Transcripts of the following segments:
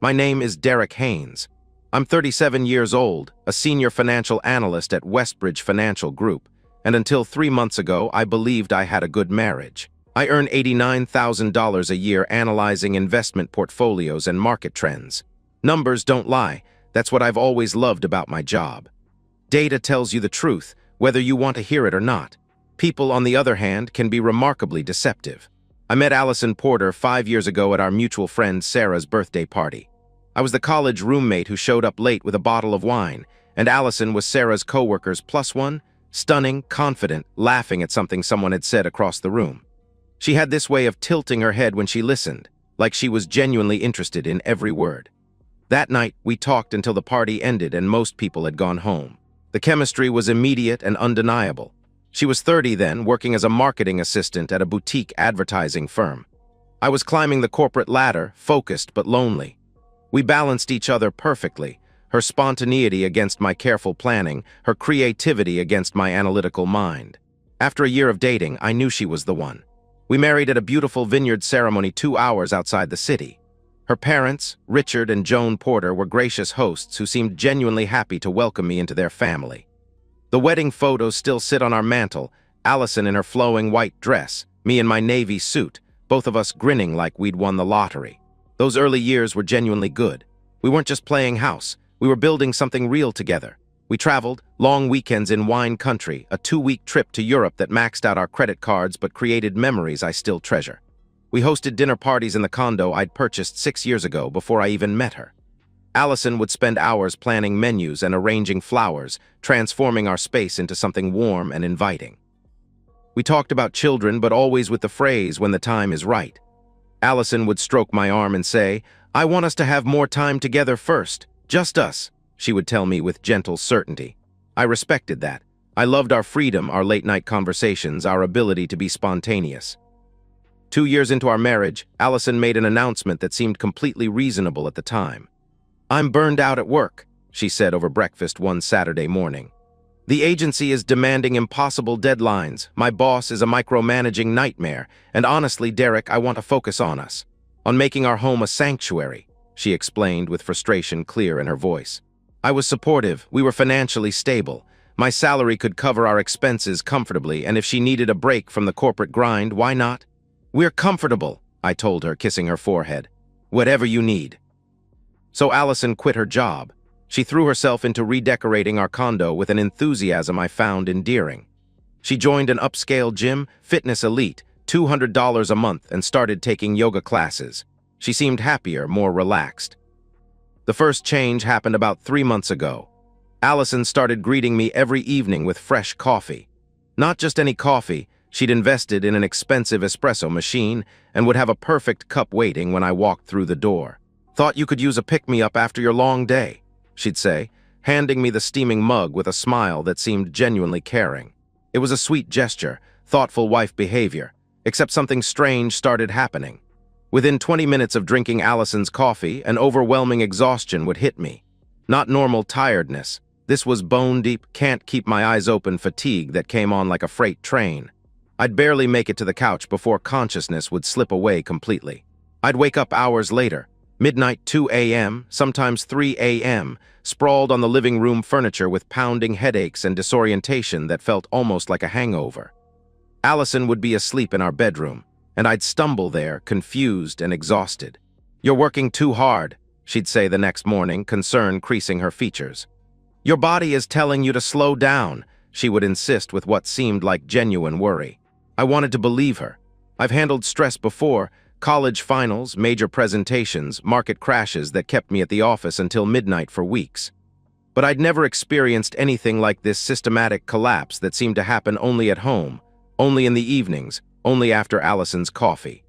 My name is Derek Haynes. I'm 37 years old, a senior financial analyst at Westbridge Financial Group, and until 3 months ago, I believed I had a good marriage. I earn $89,000 a year analyzing investment portfolios and market trends. Numbers don't lie. That's what I've always loved about my job. Data tells you the truth, whether you want to hear it or not. People, on the other hand, can be remarkably deceptive. I met Allison Porter 5 years ago at our mutual friend Sarah's birthday party. I was the college roommate who showed up late with a bottle of wine, and Allison was Sarah's coworker's plus one, stunning, confident, laughing at something someone had said across the room. She had this way of tilting her head when she listened, like she was genuinely interested in every word. That night, we talked until the party ended and most people had gone home. The chemistry was immediate and undeniable. She was 30 then, working as a marketing assistant at a boutique advertising firm. I was climbing the corporate ladder, focused but lonely. We balanced each other perfectly, her spontaneity against my careful planning, her creativity against my analytical mind. After a year of dating, I knew she was the one. We married at a beautiful vineyard ceremony 2 hours outside the city. Her parents, Richard and Joan Porter, were gracious hosts who seemed genuinely happy to welcome me into their family. The wedding photos still sit on our mantle, Allison in her flowing white dress, me in my navy suit, both of us grinning like we'd won the lottery. Those early years were genuinely good. We weren't just playing house, we were building something real together. We traveled, long weekends in wine country, a 2-week trip to Europe that maxed out our credit cards but created memories I still treasure. We hosted dinner parties in the condo I'd purchased 6 years ago before I even met her. Allison would spend hours planning menus and arranging flowers, transforming our space into something warm and inviting. We talked about children, but always with the phrase, "when the time is right." Allison would stroke my arm and say, "I want us to have more time together first, just us," she would tell me with gentle certainty. I respected that. I loved our freedom, our late-night conversations, our ability to be spontaneous. 2 years into our marriage, Allison made an announcement that seemed completely reasonable at the time. "I'm burned out at work," she said over breakfast one Saturday morning. "The agency is demanding impossible deadlines. My boss is a micromanaging nightmare, and honestly, Derek, I want to focus on us. On making our home a sanctuary," she explained with frustration clear in her voice. I was supportive. We were financially stable. My salary could cover our expenses comfortably, and if she needed a break from the corporate grind, why not? "We're comfortable," I told her, kissing her forehead. "Whatever you need." So Allison quit her job. She threw herself into redecorating our condo with an enthusiasm I found endearing. She joined an upscale gym, Fitness Elite, $200 a month, and started taking yoga classes. She seemed happier, more relaxed. The first change happened about 3 months ago. Allison started greeting me every evening with fresh coffee. Not just any coffee, she'd invested in an expensive espresso machine and would have a perfect cup waiting when I walked through the door. "Thought you could use a pick-me-up after your long day," she'd say, handing me the steaming mug with a smile that seemed genuinely caring. It was a sweet gesture, thoughtful wife behavior, except something strange started happening. Within 20 minutes of drinking Allison's coffee, an overwhelming exhaustion would hit me. Not normal tiredness. This was bone-deep, can't-keep-my-eyes-open fatigue that came on like a freight train. I'd barely make it to the couch before consciousness would slip away completely. I'd wake up hours later, midnight 2 a.m., sometimes 3 a.m., sprawled on the living room furniture with pounding headaches and disorientation that felt almost like a hangover. Allison would be asleep in our bedroom, and I'd stumble there, confused and exhausted. "You're working too hard," she'd say the next morning, concern creasing her features. "Your body is telling you to slow down," she would insist with what seemed like genuine worry. I wanted to believe her. I've handled stress before, college finals, major presentations, market crashes that kept me at the office until midnight for weeks. But I'd never experienced anything like this systematic collapse that seemed to happen only at home, only in the evenings, only after Allison's coffee.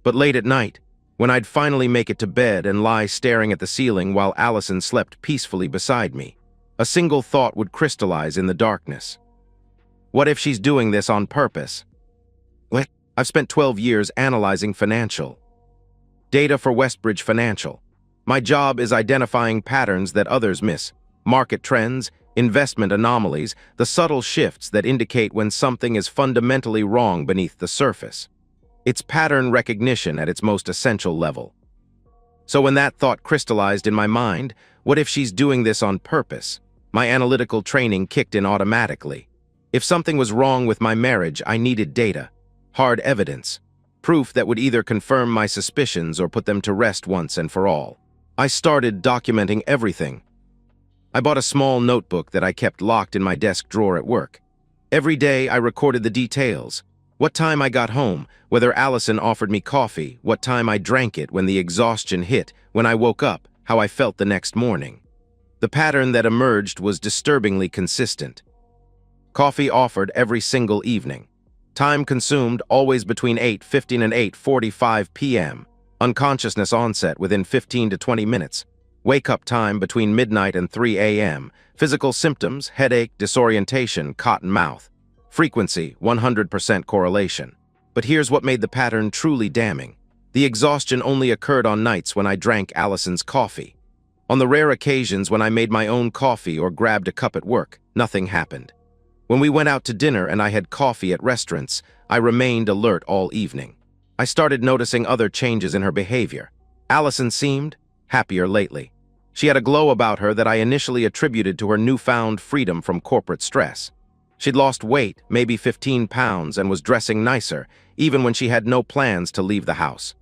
But late at night, when I'd finally make it to bed and lie staring at the ceiling while Allison slept peacefully beside me, a single thought would crystallize in the darkness. What if she's doing this on purpose? I've spent 12 years analyzing financial data for Westbridge Financial. My job is identifying patterns that others miss, market trends, investment anomalies, the subtle shifts that indicate when something is fundamentally wrong beneath the surface. It's pattern recognition at its most essential level. So when that thought crystallized in my mind, what if she's doing this on purpose? My analytical training kicked in automatically. If something was wrong with my marriage, I needed data, hard evidence, proof that would either confirm my suspicions or put them to rest once and for all. I started documenting everything. I bought a small notebook that I kept locked in my desk drawer at work. Every day I recorded the details. What time I got home, whether Allison offered me coffee, what time I drank it when the exhaustion hit, when I woke up, how I felt the next morning. The pattern that emerged was disturbingly consistent. Coffee offered every single evening. Time consumed always between 8:15 and 8:45 p.m. Unconsciousness onset within 15 to 20 minutes. Wake-up time between midnight and 3 a.m. Physical symptoms, headache, disorientation, cotton mouth. Frequency, 100% correlation. But here's what made the pattern truly damning. The exhaustion only occurred on nights when I drank Allison's coffee. On the rare occasions when I made my own coffee or grabbed a cup at work, nothing happened. When we went out to dinner and I had coffee at restaurants, I remained alert all evening. I started noticing other changes in her behavior. Allison seemed happier lately. She had a glow about her that I initially attributed to her newfound freedom from corporate stress. She'd lost weight, maybe 15 pounds, and was dressing nicer, even when she had no plans to leave the house.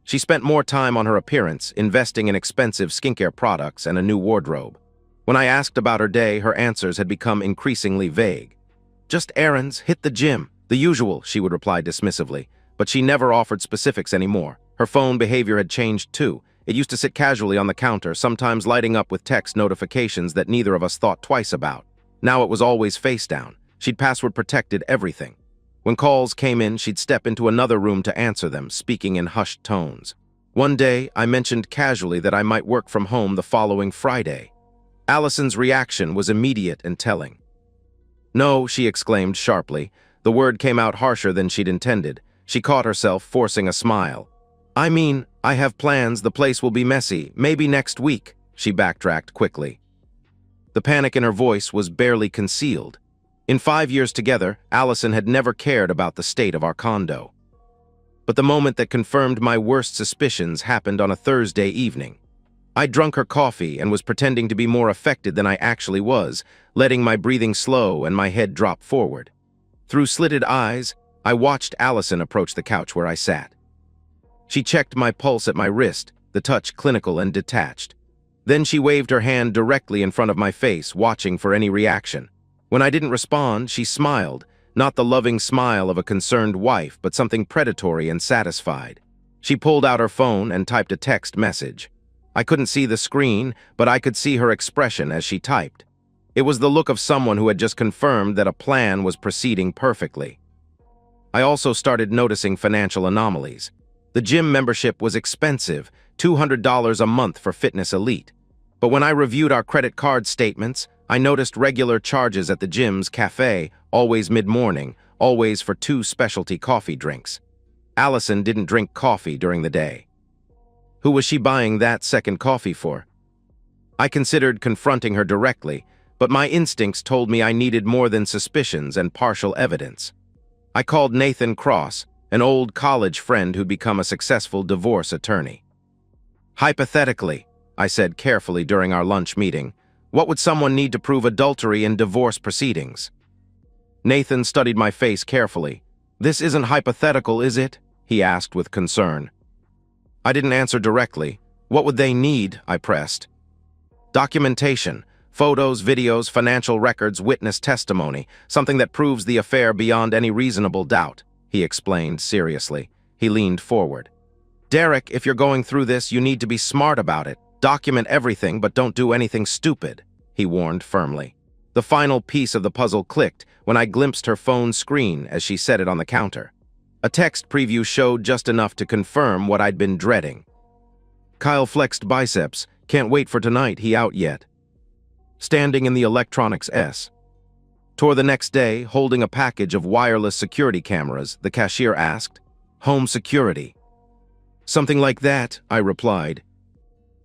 She spent more time on her appearance, investing in expensive skincare products and a new wardrobe. When I asked about her day, her answers had become increasingly vague. "Just errands, hit the gym, the usual," she would reply dismissively, but she never offered specifics anymore. Her phone behavior had changed too. It used to sit casually on the counter, sometimes lighting up with text notifications that neither of us thought twice about. Now it was always face down. She'd password-protected everything. When calls came in, she'd step into another room to answer them, speaking in hushed tones. One day, I mentioned casually that I might work from home the following Friday. Allison's reaction was immediate and telling. "No," she exclaimed sharply. The word came out harsher than she'd intended. She caught herself, forcing a smile. "I mean, I have plans, the place will be messy, maybe next week," she backtracked quickly. The panic in her voice was barely concealed. In 5 years together, Allison had never cared about the state of our condo. But the moment that confirmed my worst suspicions happened on a Thursday evening. I'd drunk her coffee and was pretending to be more affected than I actually was, letting my breathing slow and my head drop forward. Through slitted eyes, I watched Allison approach the couch where I sat. She checked my pulse at my wrist, the touch clinical and detached. Then she waved her hand directly in front of my face, watching for any reaction. When I didn't respond, she smiled, not the loving smile of a concerned wife, but something predatory and satisfied. She pulled out her phone and typed a text message. I couldn't see the screen, but I could see her expression as she typed. It was the look of someone who had just confirmed that a plan was proceeding perfectly. I also started noticing financial anomalies. The gym membership was expensive, $200 a month for Fitness Elite. But when I reviewed our credit card statements, I noticed regular charges at the gym's cafe, always mid-morning, always for 2 specialty coffee drinks. Allison didn't drink coffee during the day. Who was she buying that second coffee for? I considered confronting her directly, but my instincts told me I needed more than suspicions and partial evidence. I called Nathan Cross, an old college friend who'd become a successful divorce attorney. "Hypothetically," I said carefully during our lunch meeting, "what would someone need to prove adultery in divorce proceedings?" Nathan studied my face carefully. "This isn't hypothetical, is it?" he asked with concern. I didn't answer directly. "What would they need?" I pressed. "Documentation. Photos, videos, financial records, witness testimony. Something that proves the affair beyond any reasonable doubt," he explained seriously. He leaned forward. "Derek, if you're going through this, you need to be smart about it. Document everything, but don't do anything stupid," he warned firmly. The final piece of the puzzle clicked when I glimpsed her phone screen as she set it on the counter. A text preview showed just enough to confirm what I'd been dreading. "Kyle flexed biceps. Can't wait for tonight, he out yet." Standing in the electronics S. Toward the next day, holding a package of wireless security cameras, the cashier asked, "Home security." "Something like that," I replied.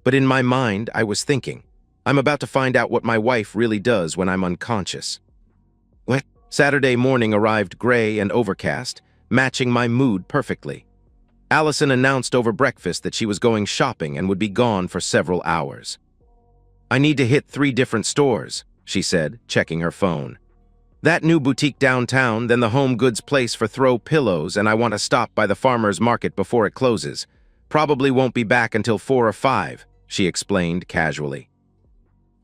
But in my mind, I was thinking, I'm about to find out what my wife really does when I'm unconscious. What? Saturday morning arrived gray and overcast, matching my mood perfectly. Allison announced over breakfast that she was going shopping and would be gone for several hours. "I need to hit 3 different stores," she said, checking her phone. "That new boutique downtown, then the home goods place for throw pillows, and I want to stop by the farmer's market before it closes. Probably won't be back until 4 or 5, she explained casually.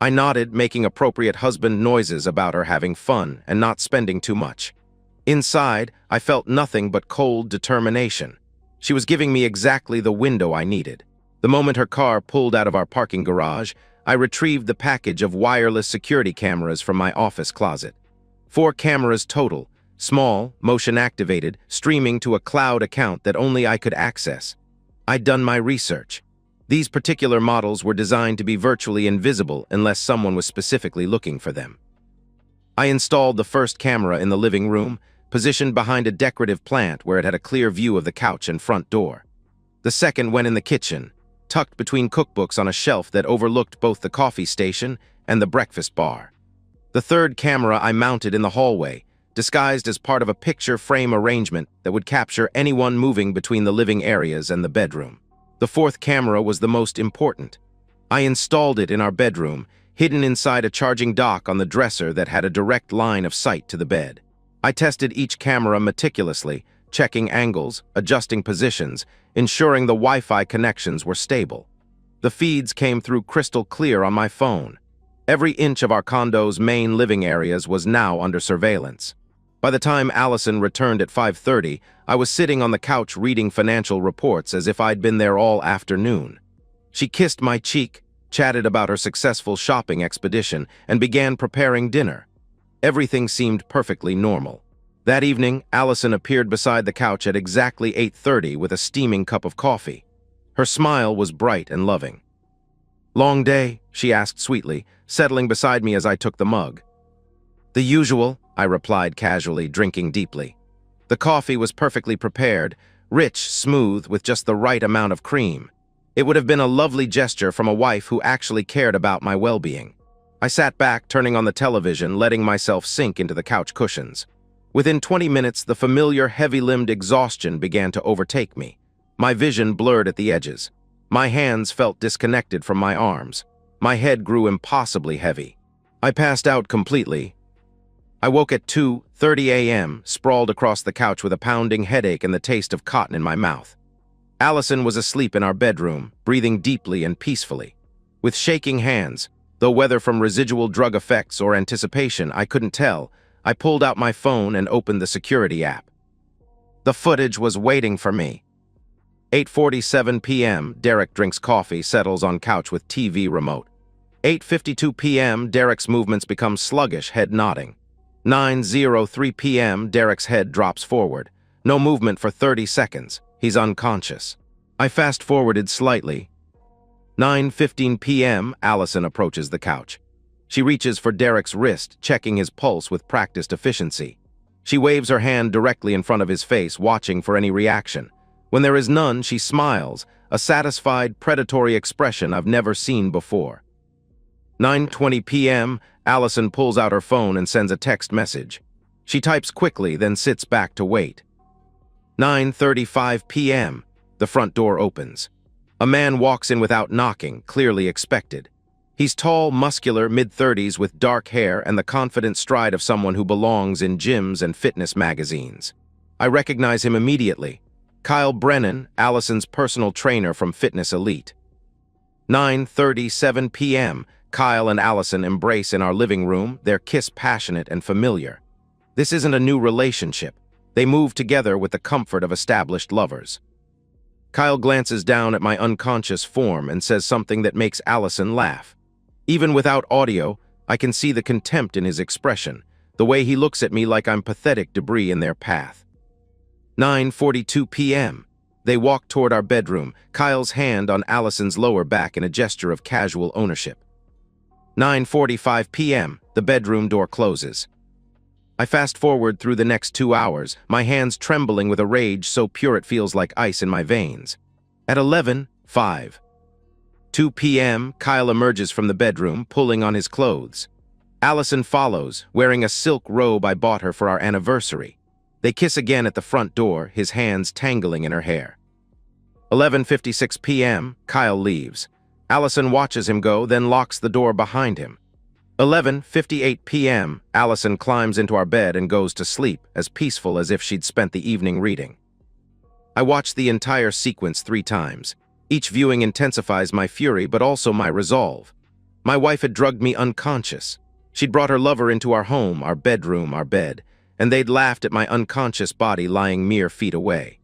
I nodded, making appropriate husband noises about her having fun and not spending too much. Inside, I felt nothing but cold determination. She was giving me exactly the window I needed. The moment her car pulled out of our parking garage, I retrieved the package of wireless security cameras from my office closet. 4 cameras total, small, motion-activated, streaming to a cloud account that only I could access. I'd done my research. These particular models were designed to be virtually invisible unless someone was specifically looking for them. I installed the first camera in the living room, positioned behind a decorative plant where it had a clear view of the couch and front door. The second went in the kitchen, tucked between cookbooks on a shelf that overlooked both the coffee station and the breakfast bar. The third camera I mounted in the hallway, disguised as part of a picture frame arrangement that would capture anyone moving between the living areas and the bedroom. The fourth camera was the most important. I installed it in our bedroom, hidden inside a charging dock on the dresser that had a direct line of sight to the bed. I tested each camera meticulously, checking angles, adjusting positions, ensuring the Wi-Fi connections were stable. The feeds came through crystal clear on my phone. Every inch of our condo's main living areas was now under surveillance. By the time Allison returned at 5:30, I was sitting on the couch reading financial reports as if I'd been there all afternoon. She kissed my cheek, chatted about her successful shopping expedition, and began preparing dinner. Everything seemed perfectly normal. That evening, Allison appeared beside the couch at exactly 8:30 with a steaming cup of coffee. Her smile was bright and loving. "Long day?" she asked sweetly, settling beside me as I took the mug. "The usual," I replied casually, drinking deeply. The coffee was perfectly prepared, rich, smooth, with just the right amount of cream. It would have been a lovely gesture from a wife who actually cared about my well-being. I sat back, turning on the television, letting myself sink into the couch cushions. Within 20 minutes, the familiar heavy-limbed exhaustion began to overtake me. My vision blurred at the edges. My hands felt disconnected from my arms. My head grew impossibly heavy. I passed out completely. I woke at 2:30 a.m., sprawled across the couch with a pounding headache and the taste of cotton in my mouth. Allison was asleep in our bedroom, breathing deeply and peacefully. With shaking hands, though whether from residual drug effects or anticipation, I couldn't tell, I pulled out my phone and opened the security app. The footage was waiting for me. 8:47 p.m., Derek drinks coffee, settles on couch with TV remote. 8:52 p.m., Derek's movements become sluggish, head nodding. 9:03 p.m., Derek's head drops forward. No movement for 30 seconds. He's unconscious. I fast-forwarded slightly. 9:15 p.m., Allison approaches the couch. She reaches for Derek's wrist, checking his pulse with practiced efficiency. She waves her hand directly in front of his face, watching for any reaction. When there is none, she smiles, a satisfied, predatory expression I've never seen before. 9:20 p.m., Allison pulls out her phone and sends a text message. She types quickly, then sits back to wait. 9:35 p.m., the front door opens. A man walks in without knocking, clearly expected. He's tall, muscular, mid-30s with dark hair and the confident stride of someone who belongs in gyms and fitness magazines. I recognize him immediately. Kyle Brennan, Allison's personal trainer from Fitness Elite. 9:37 p.m., Kyle and Allison embrace in our living room, their kiss passionate and familiar. This isn't a new relationship. They move together with the comfort of established lovers. Kyle glances down at my unconscious form and says something that makes Allison laugh. Even without audio, I can see the contempt in his expression, the way he looks at me like I'm pathetic debris in their path. 9:42 p.m. They walk toward our bedroom, Kyle's hand on Allison's lower back in a gesture of casual ownership. 9:45 p.m. The bedroom door closes. I fast-forward through the next 2 hours, my hands trembling with a rage so pure it feels like ice in my veins. At 11:02 p.m., Kyle emerges from the bedroom, pulling on his clothes. Allison follows, wearing a silk robe I bought her for our anniversary. They kiss again at the front door, his hands tangling in her hair. 11:56 p.m., Kyle leaves. Allison watches him go, then locks the door behind him. 11:58 p.m., Allison climbs into our bed and goes to sleep, as peaceful as if she'd spent the evening reading. I watched the entire sequence 3 times. Each viewing intensifies my fury, but also my resolve. My wife had drugged me unconscious. She'd brought her lover into our home, our bedroom, our bed, and they'd laughed at my unconscious body lying mere feet away.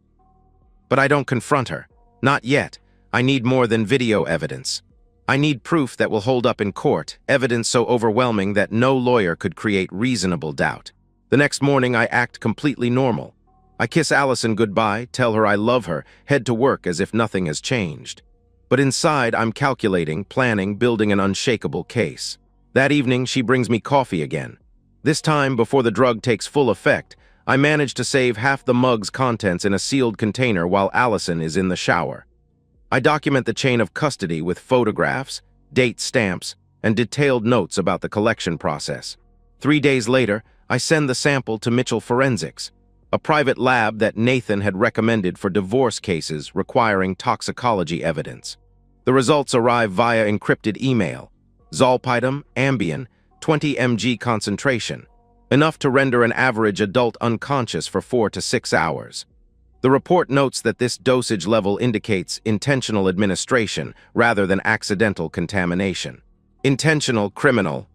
But I don't confront her. Not yet. I need more than video evidence. I need proof that will hold up in court, evidence so overwhelming that no lawyer could create reasonable doubt. The next morning, I act completely normal. I kiss Allison goodbye, tell her I love her, head to work as if nothing has changed. But inside, I'm calculating, planning, building an unshakable case. That evening, she brings me coffee again. This time, before the drug takes full effect, I manage to save half the mug's contents in a sealed container while Allison is in the shower. I document the chain of custody with photographs, date stamps, and detailed notes about the collection process. 3 days later, I send the sample to Mitchell Forensics, a private lab that Nathan had recommended for divorce cases requiring toxicology evidence. The results arrive via encrypted email. Zolpidem, Ambien, 20 mg concentration, enough to render an average adult unconscious for 4 to 6 hours. The report notes that this dosage level indicates intentional administration rather than accidental contamination. Intentional criminal.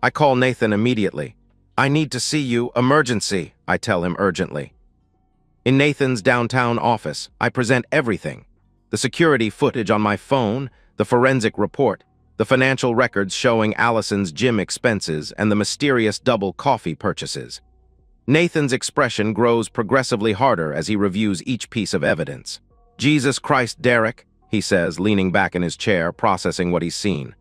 I call Nathan immediately. I need to see you, emergency, I tell him urgently. In Nathan's downtown office, I present everything. The security footage on my phone, the forensic report, the financial records showing Allison's gym expenses, and the mysterious double coffee purchases. Nathan's expression grows progressively harder as he reviews each piece of evidence. Jesus Christ, Derek, he says, leaning back in his chair, processing what he's seen.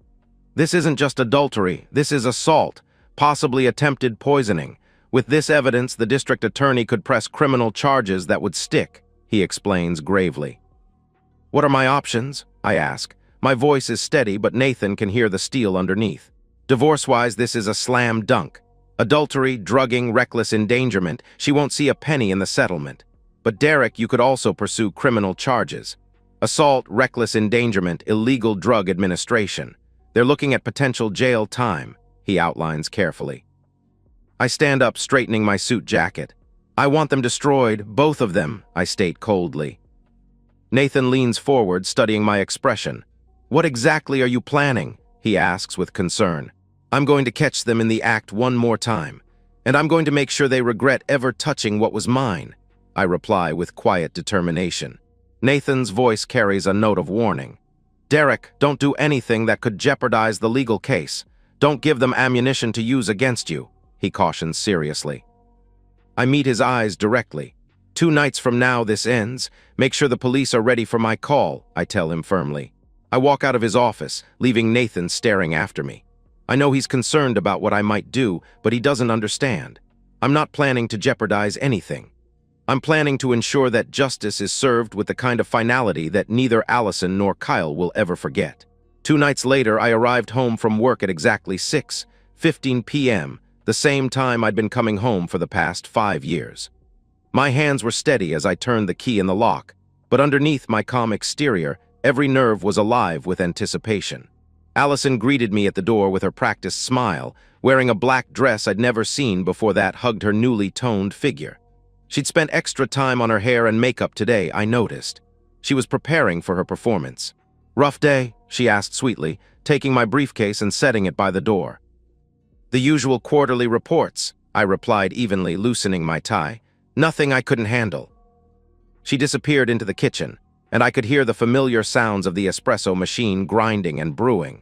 This isn't just adultery, this is assault, possibly attempted poisoning. With this evidence, the district attorney could press criminal charges that would stick, he explains gravely. What are my options? I ask. My voice is steady, but Nathan can hear the steel underneath. Divorce-wise, this is a slam dunk. Adultery, drugging, reckless endangerment, she won't see a penny in the settlement. But Derek, you could also pursue criminal charges. Assault, reckless endangerment, illegal drug administration. They're looking at potential jail time, he outlines carefully. I stand up, straightening my suit jacket. I want them destroyed, both of them, I state coldly. Nathan leans forward, studying my expression. What exactly are you planning? He asks with concern. I'm going to catch them in the act one more time, and I'm going to make sure they regret ever touching what was mine, I reply with quiet determination. Nathan's voice carries a note of warning. Derek, don't do anything that could jeopardize the legal case. Don't give them ammunition to use against you, he cautions seriously. I meet his eyes directly. 2 nights from now this ends. Make sure the police are ready for my call, I tell him firmly. I walk out of his office, leaving Nathan staring after me. I know he's concerned about what I might do, but he doesn't understand. I'm not planning to jeopardize anything. I'm planning to ensure that justice is served with the kind of finality that neither Allison nor Kyle will ever forget. 2 nights later, I arrived home from work at exactly 6:15 p.m., the same time I'd been coming home for the past 5 years. My hands were steady as I turned the key in the lock, but underneath my calm exterior, every nerve was alive with anticipation. Allison greeted me at the door with her practiced smile, wearing a black dress I'd never seen before that hugged her newly toned figure. She'd spent extra time on her hair and makeup today, I noticed. She was preparing for her performance. Rough day? She asked sweetly, taking my briefcase and setting it by the door. The usual quarterly reports, I replied evenly, loosening my tie. Nothing I couldn't handle. She disappeared into the kitchen, and I could hear the familiar sounds of the espresso machine grinding and brewing.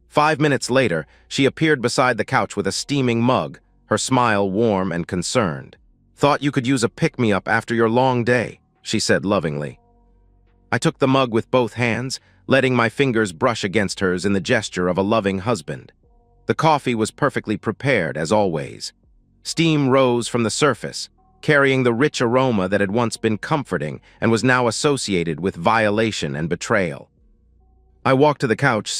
5 minutes later, she appeared beside the couch with a steaming mug, her smile warm and concerned. Thought you could use a pick-me-up after your long day, she said lovingly. I took the mug with both hands, letting my fingers brush against hers in the gesture of a loving husband. The coffee was perfectly prepared, as always. Steam rose from the surface, carrying the rich aroma that had once been comforting and was now associated with violation and betrayal. I walked to the couch,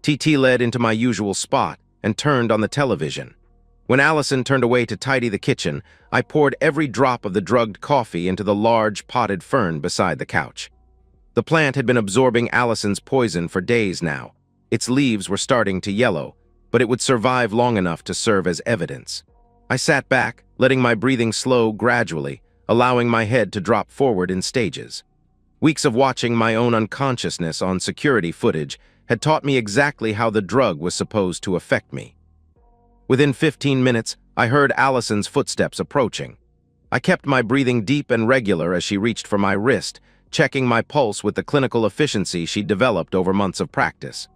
TT led into my usual spot and turned on the television. When Allison turned away to tidy the kitchen, I poured every drop of the drugged coffee into the large potted fern beside the couch. The plant had been absorbing Allison's poison for days now. Its leaves were starting to yellow, but it would survive long enough to serve as evidence. I sat back, letting my breathing slow gradually, allowing my head to drop forward in stages. Weeks of watching my own unconsciousness on security footage had taught me exactly how the drug was supposed to affect me. Within 15 minutes, I heard Allison's footsteps approaching. I kept my breathing deep and regular as she reached for my wrist, checking my pulse with the clinical efficiency she'd developed over months of practice.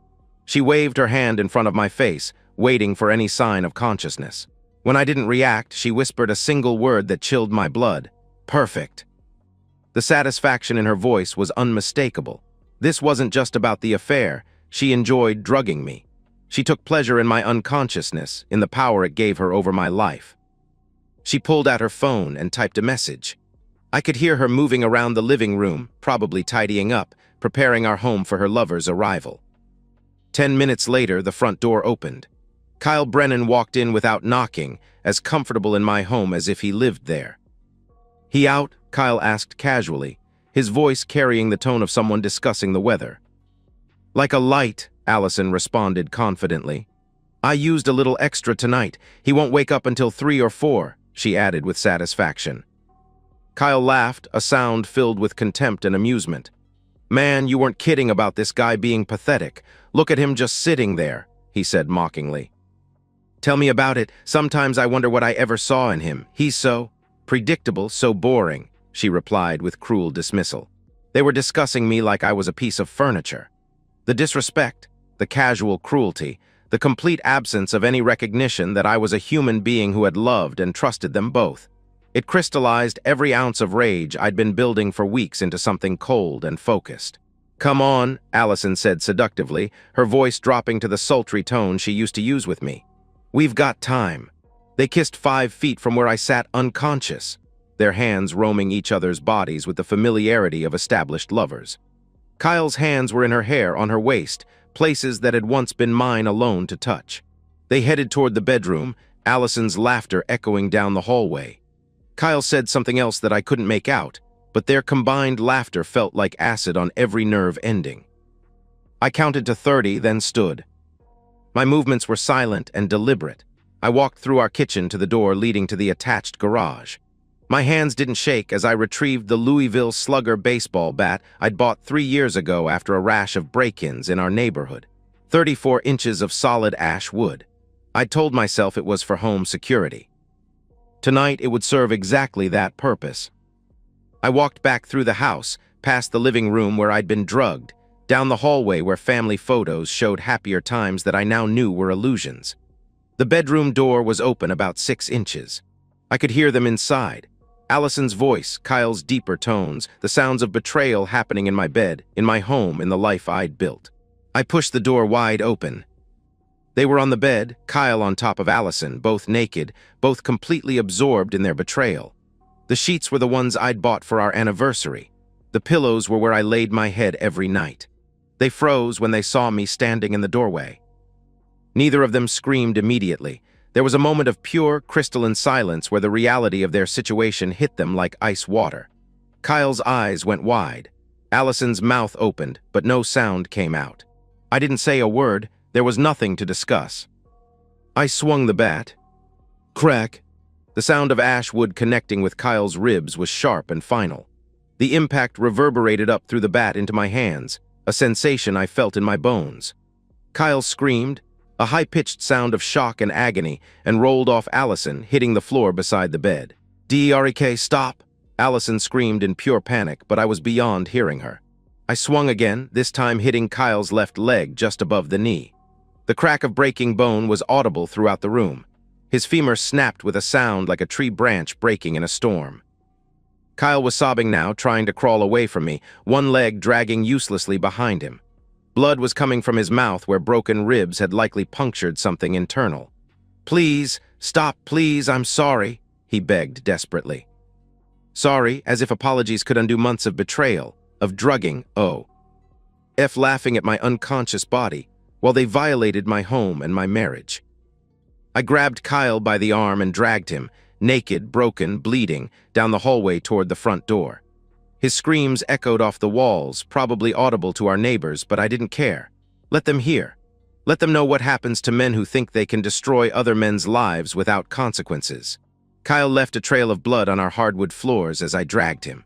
She waved her hand in front of my face, waiting for any sign of consciousness. When I didn't react, she whispered a single word that chilled my blood. Perfect. The satisfaction in her voice was unmistakable. This wasn't just about the affair. She enjoyed drugging me. She took pleasure in my unconsciousness, in the power it gave her over my life. She pulled out her phone and typed a message. I could hear her moving around the living room, probably tidying up, preparing our home for her lover's arrival. 10 minutes later, the front door opened. Kyle Brennan walked in without knocking, as comfortable in my home as if he lived there. "He out?" Kyle asked casually, his voice carrying the tone of someone discussing the weather. "Like a light," Allison responded confidently. "I used a little extra tonight. He won't wake up until 3 or 4, she added with satisfaction. Kyle laughed, a sound filled with contempt and amusement. "Man, you weren't kidding about this guy being pathetic. Look at him just sitting there," he said mockingly. "Tell me about it. Sometimes I wonder what I ever saw in him. He's so predictable, so boring," she replied with cruel dismissal. They were discussing me like I was a piece of furniture. The disrespect, the casual cruelty, the complete absence of any recognition that I was a human being who had loved and trusted them both. It crystallized every ounce of rage I'd been building for weeks into something cold and focused. "Come on," Allison said seductively, her voice dropping to the sultry tone she used to use with me. "We've got time." They kissed 5 feet from where I sat unconscious, their hands roaming each other's bodies with the familiarity of established lovers. Kyle's hands were in her hair, on her waist, places that had once been mine alone to touch. They headed toward the bedroom, Allison's laughter echoing down the hallway. Kyle said something else that I couldn't make out, but their combined laughter felt like acid on every nerve ending. I counted to 30, then stood. My movements were silent and deliberate. I walked through our kitchen to the door leading to the attached garage. My hands didn't shake as I retrieved the Louisville Slugger baseball bat I'd bought 3 years ago after a rash of break-ins in our neighborhood. 34 inches of solid ash wood. I'd told myself it was for home security. Tonight it would serve exactly that purpose. I walked back through the house, past the living room where I'd been drugged, down the hallway where family photos showed happier times that I now knew were illusions. The bedroom door was open about 6 inches. I could hear them inside. Allison's voice, Kyle's deeper tones, the sounds of betrayal happening in my bed, in my home, in the life I'd built. I pushed the door wide open. They were on the bed, Kyle on top of Allison, both naked, both completely absorbed in their betrayal. The sheets were the ones I'd bought for our anniversary. The pillows were where I laid my head every night. They froze when they saw me standing in the doorway. Neither of them screamed immediately. There was a moment of pure, crystalline silence where the reality of their situation hit them like ice water. Kyle's eyes went wide. Allison's mouth opened, but no sound came out. I didn't say a word. There was nothing to discuss. I swung the bat. Crack. The sound of ash wood connecting with Kyle's ribs was sharp and final. The impact reverberated up through the bat into my hands, a sensation I felt in my bones. Kyle screamed, a high-pitched sound of shock and agony, and rolled off Allison, hitting the floor beside the bed. "Derek, stop!" Allison screamed in pure panic, but I was beyond hearing her. I swung again, this time hitting Kyle's left leg just above the knee. The crack of breaking bone was audible throughout the room. His femur snapped with a sound like a tree branch breaking in a storm. Kyle was sobbing now, trying to crawl away from me, one leg dragging uselessly behind him. Blood was coming from his mouth where broken ribs had likely punctured something internal. "Please, stop, please, I'm sorry," he begged desperately. Sorry, as if apologies could undo months of betrayal, of drugging, laughing at my unconscious body, while they violated my home and my marriage. I grabbed Kyle by the arm and dragged him, naked, broken, bleeding, down the hallway toward the front door. His screams echoed off the walls, probably audible to our neighbors, but I didn't care. Let them hear. Let them know what happens to men who think they can destroy other men's lives without consequences. Kyle left a trail of blood on our hardwood floors as I dragged him.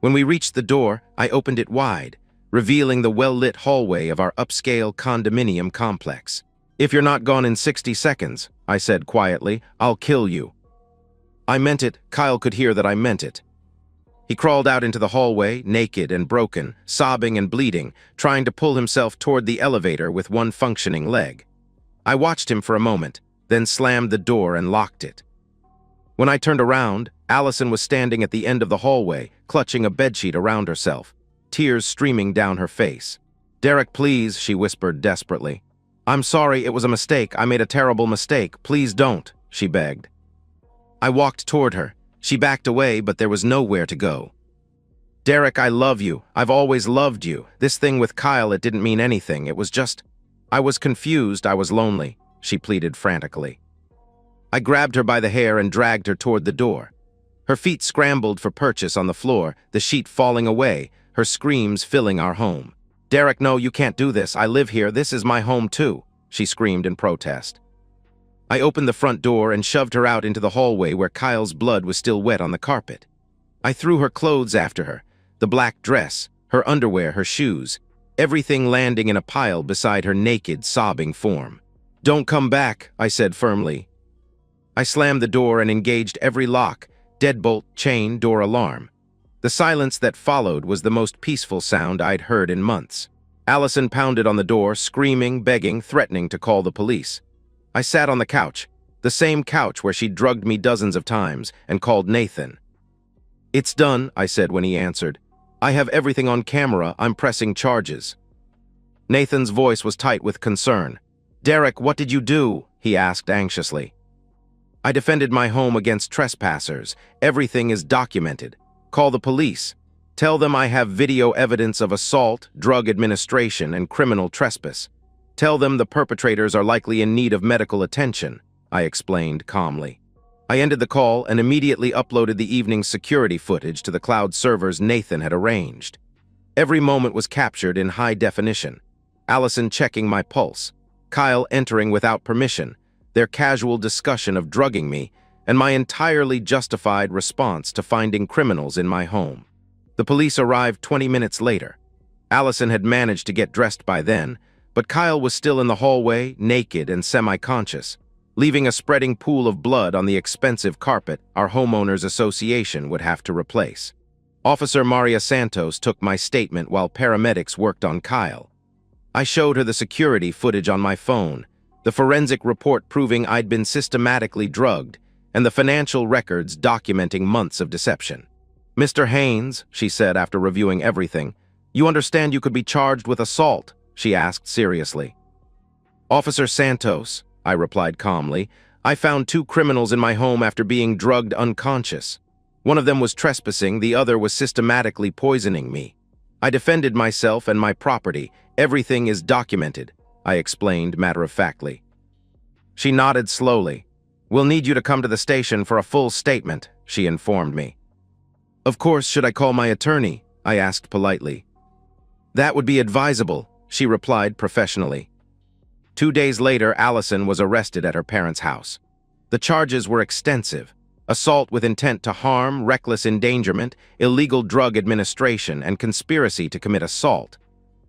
When we reached the door, I opened it wide, revealing the well-lit hallway of our upscale condominium complex. "If you're not gone in 60 seconds, I said quietly, "I'll kill you." I meant it. Kyle could hear that I meant it. He crawled out into the hallway, naked and broken, sobbing and bleeding, trying to pull himself toward the elevator with one functioning leg. I watched him for a moment, then slammed the door and locked it. When I turned around, Allison was standing at the end of the hallway, clutching a bedsheet around herself, tears streaming down her face. "Derek, please," she whispered desperately. "I'm sorry, it was a mistake. I made a terrible mistake. Please don't," she begged. I walked toward her. She backed away, but there was nowhere to go. "Derek, I love you. I've always loved you. This thing with Kyle, it didn't mean anything. It was just... I was confused. I was lonely," she pleaded frantically. I grabbed her by the hair and dragged her toward the door. Her feet scrambled for purchase on the floor, the sheet falling away, her screams filling our home. "Derek, no, you can't do this. I live here. This is my home too," she screamed in protest. I opened the front door and shoved her out into the hallway where Kyle's blood was still wet on the carpet. I threw her clothes after her, the black dress, her underwear, her shoes, everything landing in a pile beside her naked, sobbing form. "Don't come back," I said firmly. I slammed the door and engaged every lock, deadbolt, chain, door alarm. The silence that followed was the most peaceful sound I'd heard in months. Allison pounded on the door, screaming, begging, threatening to call the police. I sat on the couch, the same couch where she'd drugged me dozens of times, and called Nathan. "It's done," I said when he answered. "I have everything on camera. I'm pressing charges." Nathan's voice was tight with concern. "Derek, what did you do?" he asked anxiously. "I defended my home against trespassers. Everything is documented. Call the police. Tell them I have video evidence of assault, drug administration, and criminal trespass. Tell them the perpetrators are likely in need of medical attention," I explained calmly. I ended the call and immediately uploaded the evening's security footage to the cloud servers Nathan had arranged. Every moment was captured in high definition. Allison checking my pulse, Kyle entering without permission, their casual discussion of drugging me, and my entirely justified response to finding criminals in my home. The police arrived 20 minutes later. Allison had managed to get dressed by then, but Kyle was still in the hallway, naked and semi-conscious, leaving a spreading pool of blood on the expensive carpet our homeowners association would have to replace. Officer Maria Santos took my statement while paramedics worked on Kyle. I showed her the security footage on my phone, the forensic report proving I'd been systematically drugged, and the financial records documenting months of deception. "Mr. Haynes," she said after reviewing everything, "you understand you could be charged with assault?" she asked seriously. "Officer Santos," I replied calmly, "I found 2 criminals in my home after being drugged unconscious. One of them was trespassing, the other was systematically poisoning me. I defended myself and my property. Everything is documented," I explained matter-of-factly. She nodded slowly. "We'll need you to come to the station for a full statement," she informed me. "Of course, should I call my attorney?" I asked politely. "That would be advisable," she replied professionally. 2 days later, Allison was arrested at her parents' house. The charges were extensive: assault with intent to harm, reckless endangerment, illegal drug administration, and conspiracy to commit assault.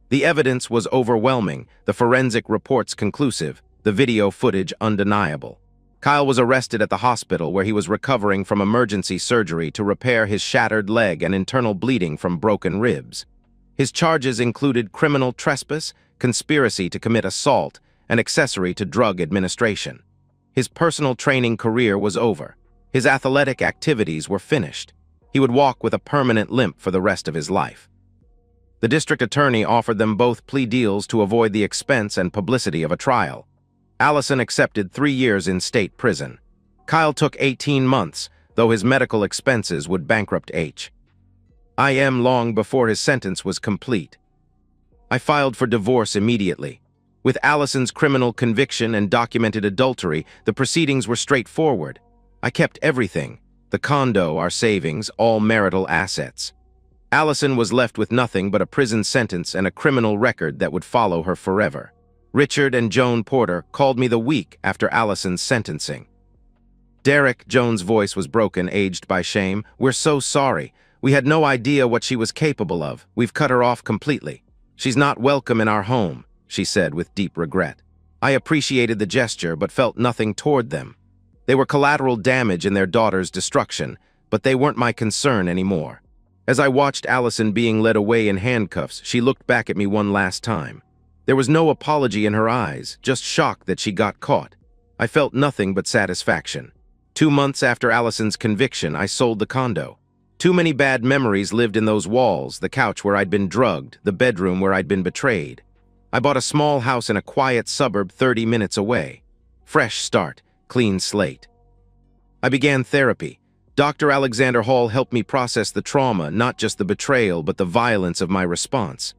The evidence was overwhelming, the forensic reports conclusive, the video footage undeniable. Kyle was arrested at the hospital where he was recovering from emergency surgery to repair his shattered leg and internal bleeding from broken ribs. His charges included criminal trespass, conspiracy to commit assault, and accessory to drug administration. His personal training career was over. His athletic activities were finished. He would walk with a permanent limp for the rest of his life. The district attorney offered them both plea deals to avoid the expense and publicity of a trial. Allison accepted 3 years in state prison. Kyle took 18 months, though his medical expenses would bankrupt H. I M long before his sentence was complete. I filed for divorce immediately. With Allison's criminal conviction and documented adultery, the proceedings were straightforward. I kept everything: the condo, our savings, all marital assets. Allison was left with nothing but a prison sentence and a criminal record that would follow her forever. Richard and Joan Porter called me the week after Allison's sentencing. "Derek," Joan's voice was broken, aged by shame, "we're so sorry. We had no idea what she was capable of. We've cut her off completely. She's not welcome in our home," she said with deep regret. I appreciated the gesture but felt nothing toward them. They were collateral damage in their daughter's destruction, but they weren't my concern anymore. As I watched Allison being led away in handcuffs, she looked back at me one last time. There was no apology in her eyes, just shock that she got caught. I felt nothing but satisfaction. 2 months after Allison's conviction, I sold the condo. Too many bad memories lived in those walls: the couch where I'd been drugged, the bedroom where I'd been betrayed. I bought a small house in a quiet suburb 30 minutes away. Fresh start, clean slate. I began therapy. Dr. Alexander Hall helped me process the trauma, not just the betrayal, but the violence of my response.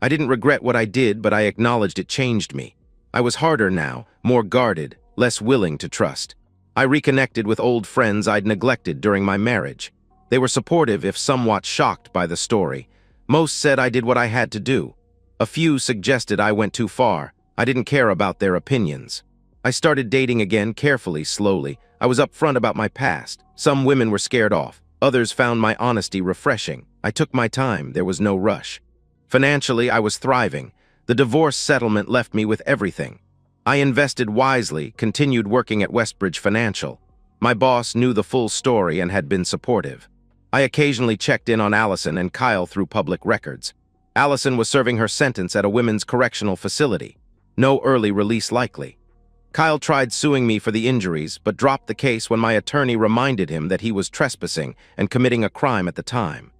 I didn't regret what I did, but I acknowledged it changed me. I was harder now, more guarded, less willing to trust. I reconnected with old friends I'd neglected during my marriage. They were supportive, if somewhat shocked by the story. Most said I did what I had to do. A few suggested I went too far. I didn't care about their opinions. I started dating again, carefully, slowly. I was upfront about my past. Some women were scared off. Others found my honesty refreshing. I took my time. There was no rush. Financially, I was thriving. The divorce settlement left me with everything. I invested wisely, continued working at Westbridge Financial. My boss knew the full story and had been supportive. I occasionally checked in on Allison and Kyle through public records. Allison was serving her sentence at a women's correctional facility. No early release likely. Kyle tried suing me for the injuries, but dropped the case when my attorney reminded him that he was trespassing and committing a crime at the time.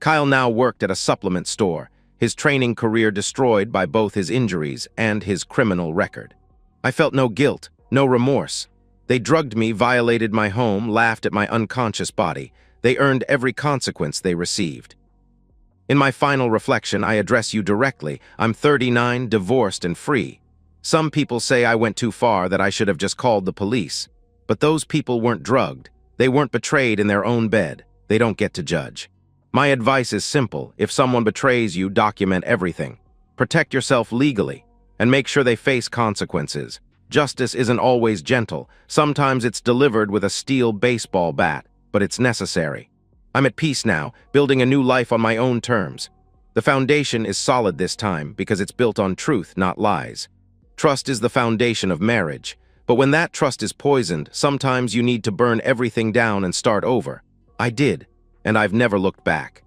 Kyle now worked at a supplement store, his training career destroyed by both his injuries and his criminal record. I felt no guilt, no remorse. They drugged me, violated my home, laughed at my unconscious body. They earned every consequence they received. In my final reflection, I address you directly. I'm 39, divorced, and free. Some people say I went too far, that I should have just called the police. But those people weren't drugged. They weren't betrayed in their own bed. They don't get to judge. My advice is simple. If someone betrays you, document everything. Protect yourself legally, and make sure they face consequences. Justice isn't always gentle. Sometimes it's delivered with a steel baseball bat, but it's necessary. I'm at peace now, building a new life on my own terms. The foundation is solid this time because it's built on truth, not lies. Trust is the foundation of marriage, but when that trust is poisoned, sometimes you need to burn everything down and start over. I did, and I've never looked back.